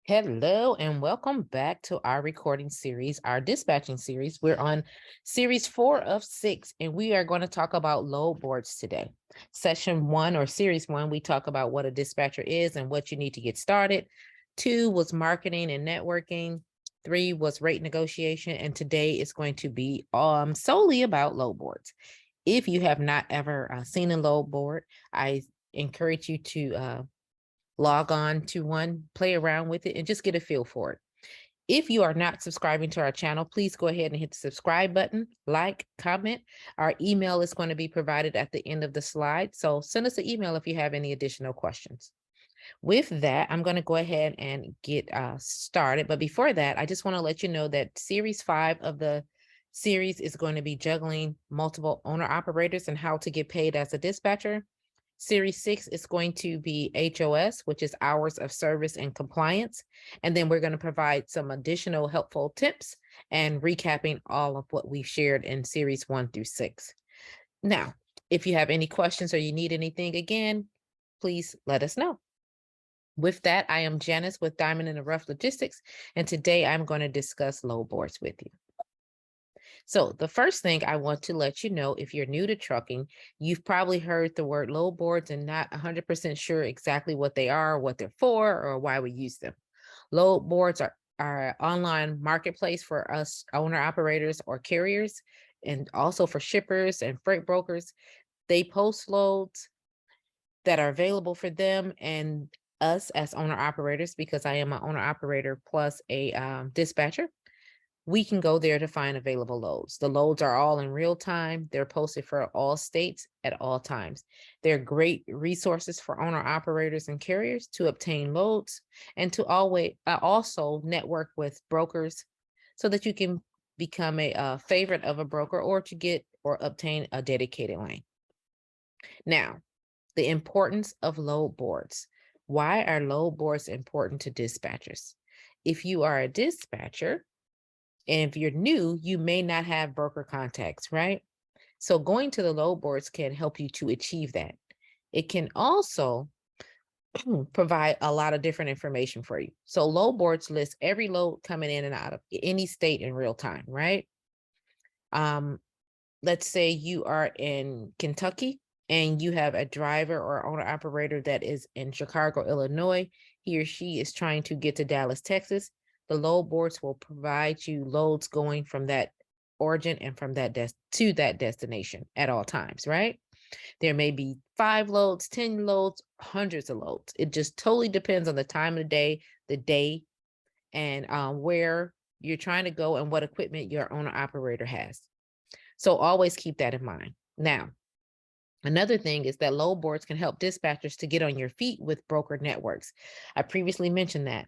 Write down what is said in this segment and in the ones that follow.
Hello and welcome back to our recording series, our dispatching series. We're on series 4 of 6, and we are going to talk about load boards today. Session 1 or series 1, we talk about what a dispatcher is and what you need to get started. 2 was marketing and networking. 3 was rate negotiation, and today is going to be solely about load boards. If you have not ever seen a load board, I encourage you to log on to one, play around with it, and just get a feel for it. If you are not subscribing to our channel, please go ahead and hit the subscribe button, like, comment. Our email is going to be provided at the end of the slide. So send us an email if you have any additional questions. With that, I'm going to go ahead and get started. But before that, I just want to let you know that series 5 of the series is going to be juggling multiple owner operators and how to get paid as a dispatcher. Series 6 is going to be HOS, which is hours of service and compliance. And then we're going to provide some additional helpful tips and recapping all of what we've shared in series 1 through 6. Now, if you have any questions or you need anything again, please let us know. With that, I am Janice with Diamond in the Rough Logistics, and today I'm going to discuss load boards with you. So the first thing I want to let you know, if you're new to trucking, you've probably heard the word load boards and not 100% sure exactly what they are, what they're for, or why we use them. Load boards are an online marketplace for us owner operators or carriers, and also for shippers and freight brokers. They post loads that are available for them and us as owner operators, because I am an owner operator plus a dispatcher. We can go there to find available loads. The loads are all in real time. They're posted for all states at all times. They're great resources for owner operators and carriers to obtain loads and to always also network with brokers so that you can become a favorite of a broker or to get or obtain a dedicated lane. Now, the importance of load boards. Why are load boards important to dispatchers? If you are a dispatcher, and if you're new, you may not have broker contacts, right? So going to the load boards can help you to achieve that. It can also provide a lot of different information for you. So load boards list every load coming in and out of any state in real time, right? Let's say you are in Kentucky and you have a driver or owner operator that is in Chicago, Illinois. He or she is trying to get to Dallas, Texas. The load boards will provide you loads going from that origin and from that to that destination at all times, right? There may be 5 loads, 10 loads, hundreds of loads. It just totally depends on the time of the day, and where you're trying to go and what equipment your owner operator has. So always keep that in mind. Now, another thing is that load boards can help dispatchers to get on your feet with broker networks. I previously mentioned that.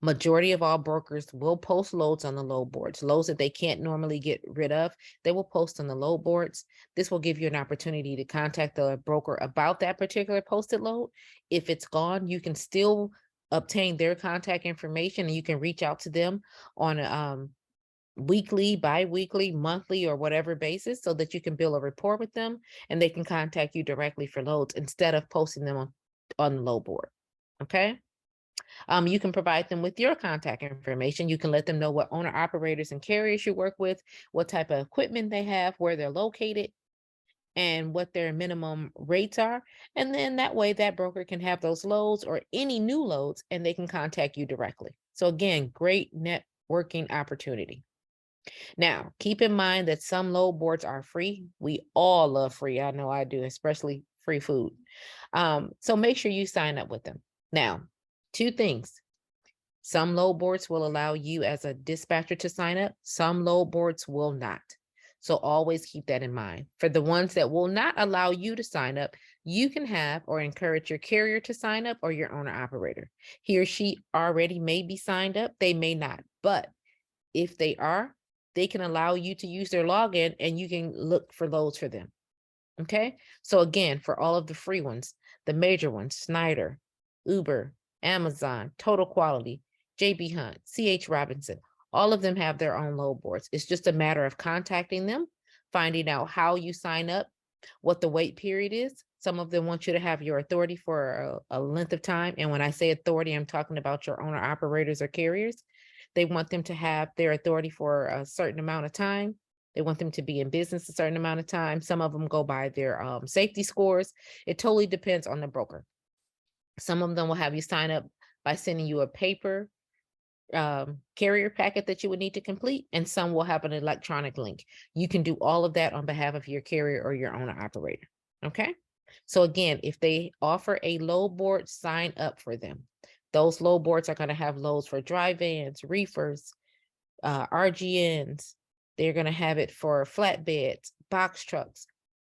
Majority of all brokers will post loads on the load boards. Loads that they can't normally get rid of, they will post on the load boards. This will give you an opportunity to contact the broker about that particular posted load. If it's gone, you can still obtain their contact information and you can reach out to them on a weekly, bi-weekly, monthly, or whatever basis so that you can build a rapport with them and they can contact you directly for loads instead of posting them on the load board. Okay. You can provide them with your contact information. You can let them know what owner operators and carriers you work with, what type of equipment they have, where they're located, and what their minimum rates are. And then that way that broker can have those loads or any new loads and they can contact you directly. So again, great networking opportunity. Now, keep in mind that some load boards are free. We all love free. I know I do, especially free food. So make sure you sign up with them. Now, 2 things. Some load boards will allow you as a dispatcher to sign up. Some load boards will not. So always keep that in mind. For the ones that will not allow you to sign up, you can have or encourage your carrier to sign up or your owner operator. He or she already may be signed up. They may not. But if they are, they can allow you to use their login and you can look for loads for them. Okay. So again, for all of the free ones, the major ones, Snyder, Uber, Amazon, Total Quality, JB Hunt, CH Robinson, all of them have their own load boards. It's just a matter of contacting them, finding out how you sign up, what the wait period is, Some of them want you to have your authority for a length of time. And when I say authority, I'm talking about your owner operators or carriers. They want them to have their authority for a certain amount of time. They want them to be in business a certain amount of time. Some of them go by their safety scores. It totally depends on the broker. Some of them will have you sign up by sending you a paper carrier packet that you would need to complete, and some will have an electronic link. You can do all of that on behalf of your carrier or your owner operator. Okay. So again, if they offer a load board, sign up for them. Those load boards are going to have loads for dry vans, reefers, RGNs. They're going to have it for flatbeds, box trucks.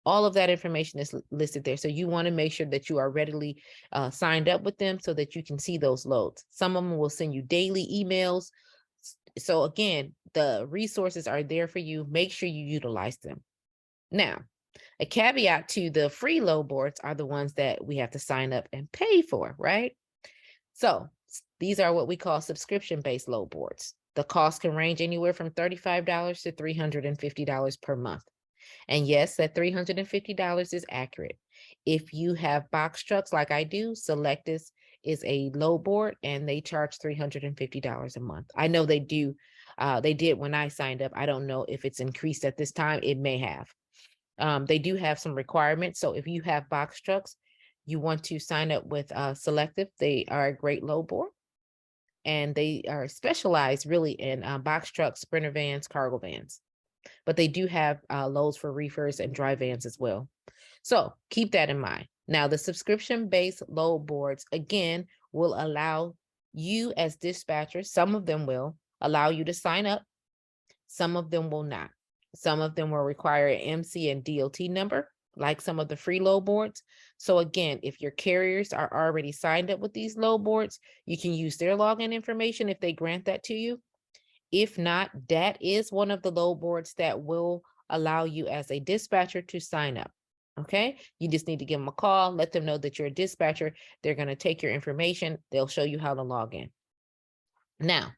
All of that information is listed there. So you want to make sure that you are readily signed up with them so that you can see those loads. Some of them will send you daily emails. So again, the resources are there for you. Make sure you utilize them. Now, a caveat to the free load boards are the ones that we have to sign up and pay for, right? So these are what we call subscription-based load boards. The cost can range anywhere from $35 to $350 per month. And yes, that $350 is accurate. If you have box trucks like I do, Selectus is a load board and they charge $350 a month. I know they do. They did when I signed up. I don't know if it's increased at this time. It may have. They do have some requirements. So if you have box trucks, you want to sign up with Selective. They are a great load board. And they are specialized really in box trucks, sprinter vans, cargo vans. But they do have loads for reefers and dry vans as well. So keep that in mind. Now, the subscription-based load boards, again, will allow you as dispatchers, some of them will allow you to sign up. Some of them will not. Some of them will require an MC and DOT number, like some of the free load boards. So again, if your carriers are already signed up with these load boards, you can use their login information if they grant that to you. If not, that is one of the load boards that will allow you as a dispatcher to sign up. Okay, you just need to give them a call, let them know that you're a dispatcher. They're going to take your information. They'll show you how to log in. Now,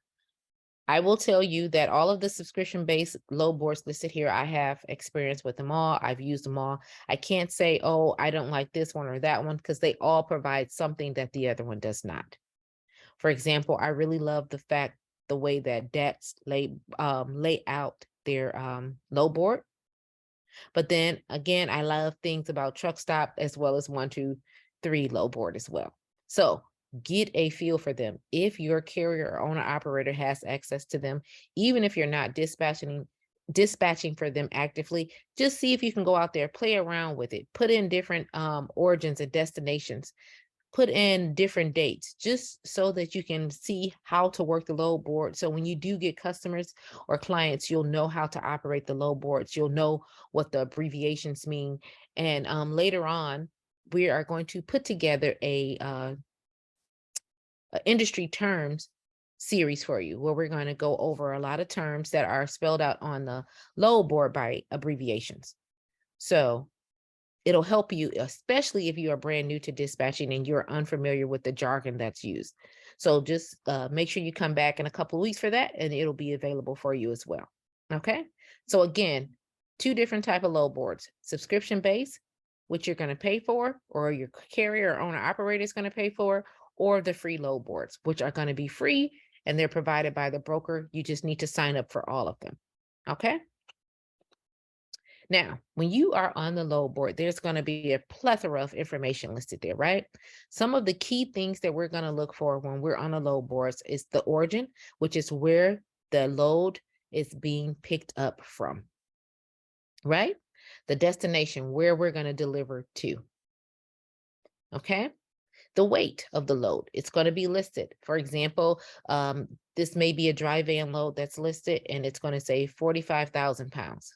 I will tell you that all of the subscription-based load boards listed here, I have experience with them all. I've used them all. I can't say, oh, I don't like this one or that one, because they all provide something that the other one does not. For example, I really love the way that DATS lay out their load board. But then again, I love things about Truck Stop as well as 123 load board as well. So get a feel for them. If your carrier or owner operator has access to them, even if you're not dispatching for them actively, just see if you can go out there, play around with it, put in different origins and destinations, put in different dates, just so that you can see how to work the load board. So when you do get customers or clients, you'll know how to operate the load boards. You'll know what the abbreviations mean. And later on, we are going to put together a industry terms series for you, where we're going to go over a lot of terms that are spelled out on the load board by abbreviations. So it'll help you, especially if you are brand new to dispatching and you're unfamiliar with the jargon that's used. So just make sure you come back in a couple of weeks for that, and it'll be available for you as well. Okay. So again, two different type of load boards: subscription-based, which you're going to pay for, or your carrier or owner operator is going to pay for, or the free load boards, which are going to be free and they're provided by the broker. You just need to sign up for all of them. Okay. Now, when you are on the load board, there's going to be a plethora of information listed there, right? Some of the key things that we're going to look for when we're on the load boards is the origin, which is where the load is being picked up from, right? The destination, where we're going to deliver to. Okay. The weight of the load, it's going to be listed. For example, this may be a dry van load that's listed, and it's going to say 45,000 pounds.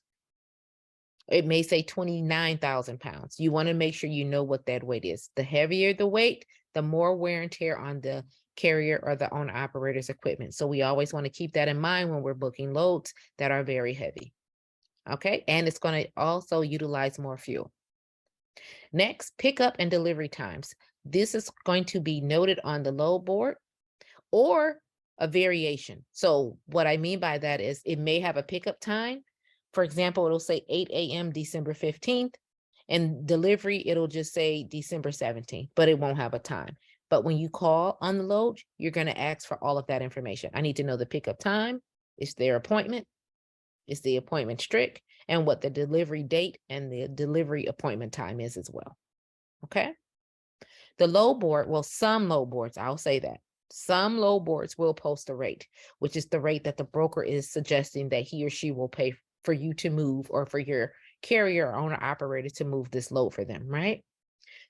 It may say 29,000 pounds. You want to make sure you know what that weight is. The heavier the weight, the more wear and tear on the carrier or the owner operator's equipment. So we always want to keep that in mind when we're booking loads that are very heavy. Okay. And it's going to also utilize more fuel. Next, pickup and delivery times. This is going to be noted on the load board or a variation. So what I mean by that is it may have a pickup time. For example, it'll say 8 a.m. December 15th, And delivery, it'll just say December 17th, but it won't have a time. But when you call on the load, you're going to ask for all of that information. I need to know the pickup time, it's their appointment, it's the appointment strict, and what the delivery date and the delivery appointment time is as well. Okay. The load board, well, some load boards, I'll say that. Some load boards will post a rate, which is the rate that the broker is suggesting that he or she will pay for you to move, or for your carrier or owner operator to move this load for them, right?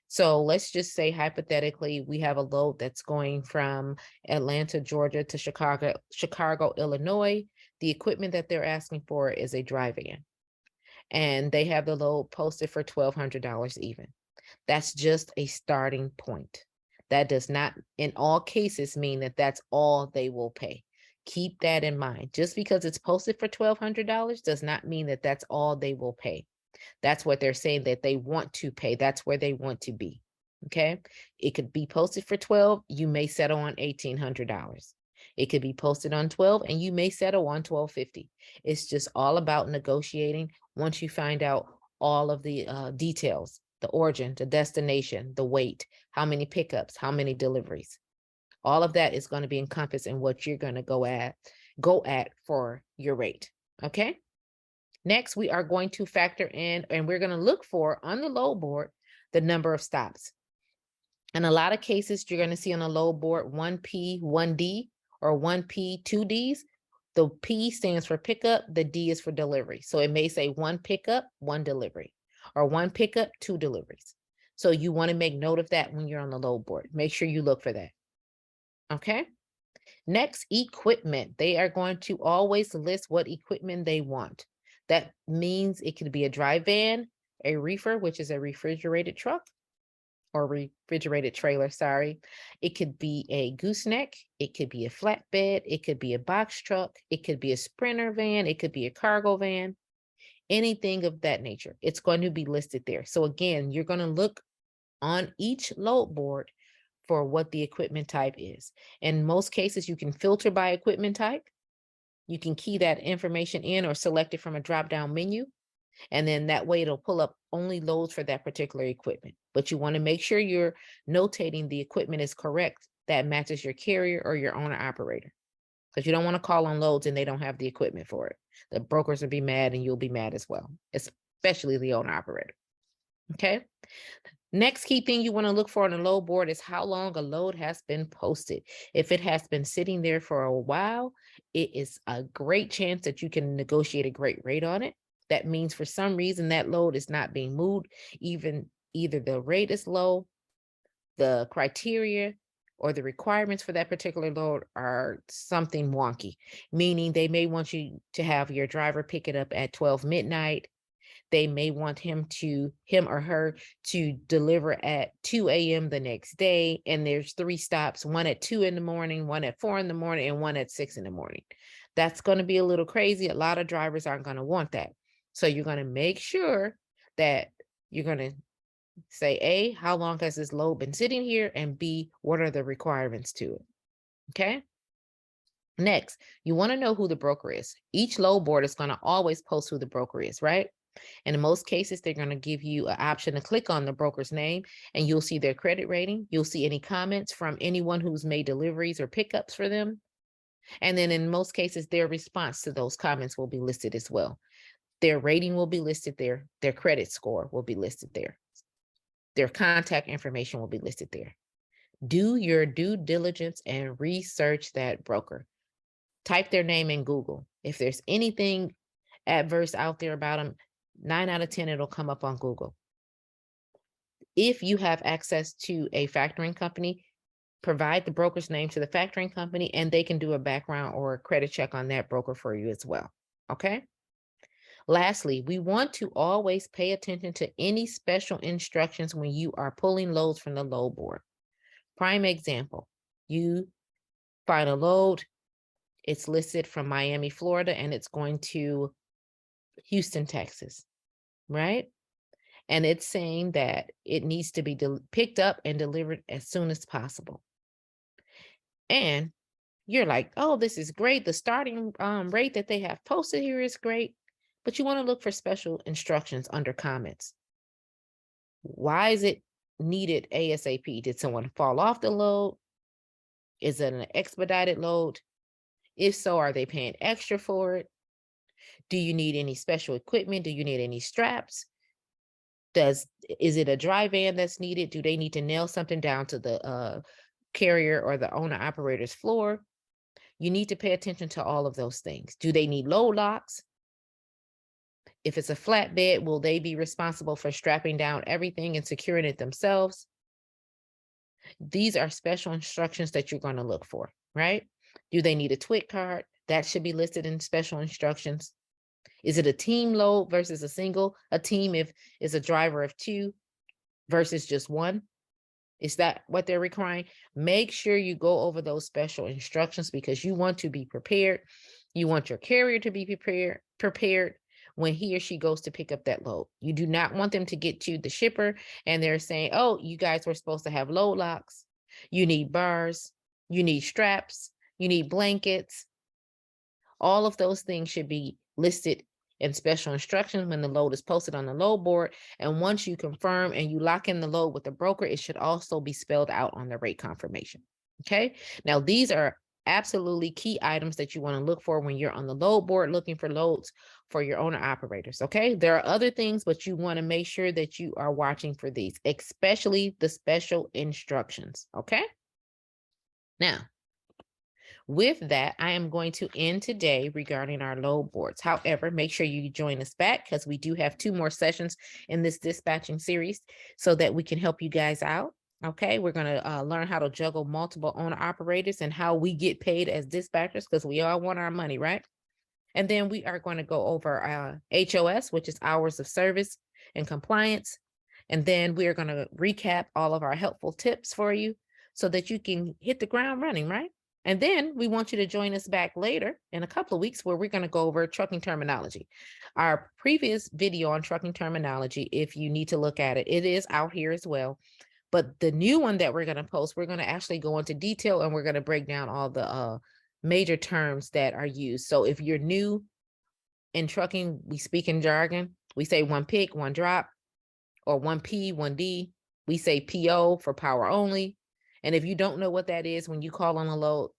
So let's just say hypothetically, we have a load that's going from Atlanta, Georgia to Chicago, Illinois. The equipment that they're asking for is a dry van, and they have the load posted for $1,200 even. That's just a starting point. That does not, in all cases, mean that that's all they will pay. Keep that in mind. Just because it's posted for $1,200 does not mean that that's all they will pay. That's what they're saying that they want to pay. That's where they want to be. Okay. It could be posted for 12. You may settle on $1,800. It could be posted on 12 and you may settle on $1,250. It's just all about negotiating once you find out all of the details, the origin, the destination, the weight, how many pickups, how many deliveries. All of that is going to be encompassed in what you're going to go at for your rate. Okay. Next, we are going to factor in, and we're going to look for on the load board, the number of stops. In a lot of cases, you're going to see on the load board 1P, 1D, or 1P, 2Ds. The P stands for pickup, the D is for delivery. So it may say 1 pickup, 1 delivery, or 1 pickup, 2 deliveries. So you want to make note of that when you're on the load board. Make sure you look for that. Okay. Next, equipment. They are going to always list what equipment they want. That means it could be a dry van, a reefer, which is a refrigerated truck or refrigerated trailer, sorry. It could be a gooseneck. It could be a flatbed. It could be a box truck. It could be a sprinter van. It could be a cargo van, anything of that nature. It's going to be listed there. So again, you're going to look on each load board for what the equipment type is. In most cases, you can filter by equipment type. You can key that information in or select it from a drop-down menu. And then that way it'll pull up only loads for that particular equipment. But you want to make sure you're notating the equipment is correct that matches your carrier or your owner operator. Because you don't want to call on loads and they don't have the equipment for it. The brokers will be mad and you'll be mad as well, especially the owner operator. Okay. Next key thing you want to look for on a load board is how long a load has been posted. If it has been sitting there for a while, it is a great chance that you can negotiate a great rate on it. That means for some reason that load is not being moved. Either the rate is low, the criteria or the requirements for that particular load are something wonky, meaning they may want you to have your driver pick it up at 12 midnight. They may want him or her to deliver at 2 a.m. the next day. And there's 3 stops, one at 2 in the morning, one at 4 in the morning, and one at 6 in the morning. That's going to be a little crazy. A lot of drivers aren't going to want that. So you're going to make sure that you're going to say, A, how long has this load been sitting here? And B, what are the requirements to it? Okay. Next, you want to know who the broker is. Each load board is going to always post who the broker is, right? And in most cases, they're going to give you an option to click on the broker's name and you'll see their credit rating. You'll see any comments from anyone who's made deliveries or pickups for them. And then in most cases, their response to those comments will be listed as well. Their rating will be listed there. Their credit score will be listed there. Their contact information will be listed there. Do your due diligence and research that broker. Type their name in Google. If there's anything adverse out there about them, 9 out of 10, it'll come up on Google. If you have access to a factoring company, provide the broker's name to the factoring company and they can do a background or a credit check on that broker for you as well. Okay. Lastly, we want to always pay attention to any special instructions when you are pulling loads from the load board. Prime example, you find a load, it's listed from Miami, Florida, and it's going to Houston, Texas, right? And it's saying that it needs to be picked up and delivered as soon as possible. And you're like, oh, this is great. The starting rate that they have posted here is great, but you want to look for special instructions under comments. Why is it needed ASAP? Did someone fall off the load? Is it an expedited load? If so, are they paying extra for it? Do you need any special equipment? Do you need any straps? Is it a dry van that's needed? Do they need to nail something down to the carrier or the owner operator's floor? You need to pay attention to all of those things. Do they need load locks? If it's a flatbed, will they be responsible for strapping down everything and securing it themselves? These are special instructions that you're going to look for, right? Do they need a TWIC card? That should be listed in special instructions. Is it a team load versus a single? A team if it's a driver of 2 versus just 1? Is that what they're requiring? Make sure you go over those special instructions because you want to be prepared. You want your carrier to be prepared when he or she goes to pick up that load. You do not want them to get to the shipper and they're saying, oh, you guys were supposed to have load locks. You need bars. You need straps. You need blankets. All of those things should be listed in special instructions when the load is posted on the load board. And once you confirm and you lock in the load with the broker, it should also be spelled out on the rate confirmation. Okay. Now, these are absolutely key items that you want to look for when you're on the load board looking for loads for your owner operators. Okay. There are other things, but you want to make sure that you are watching for these, especially the special instructions. Okay. Now, with that, I am going to end today regarding our load boards. However, make sure you join us back because we do have 2 more sessions in this dispatching series so that we can help you guys out. Okay, we're going to learn how to juggle multiple owner operators and how we get paid as dispatchers because we all want our money, right? And then we are going to go over HOS, which is hours of service and compliance. And then we are going to recap all of our helpful tips for you so that you can hit the ground running, right? And then we want you to join us back later in a couple of weeks where we're going to go over trucking terminology. Our previous video on trucking terminology, if you need to look at it, it is out here as well. But the new one that we're going to post, we're going to actually go into detail and we're going to break down all the major terms that are used. So if you're new in trucking, we speak in jargon. We say 1 pick, 1 drop, or 1P, 1D. We say PO for power only. And if you don't know what that is, when you call on a load,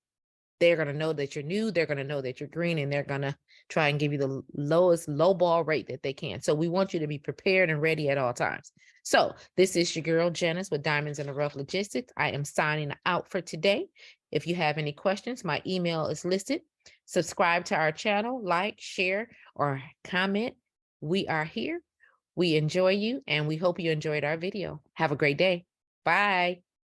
they're going to know that you're new, they're going to know that you're green, and they're going to try and give you the lowest low ball rate that they can. So we want you to be prepared and ready at all times. So this is your girl, Janice, with Diamonds in the Rough Logistics. I am signing out for today. If you have any questions, my email is listed. Subscribe to our channel, like, share, or comment. We are here. We enjoy you, and we hope you enjoyed our video. Have a great day. Bye.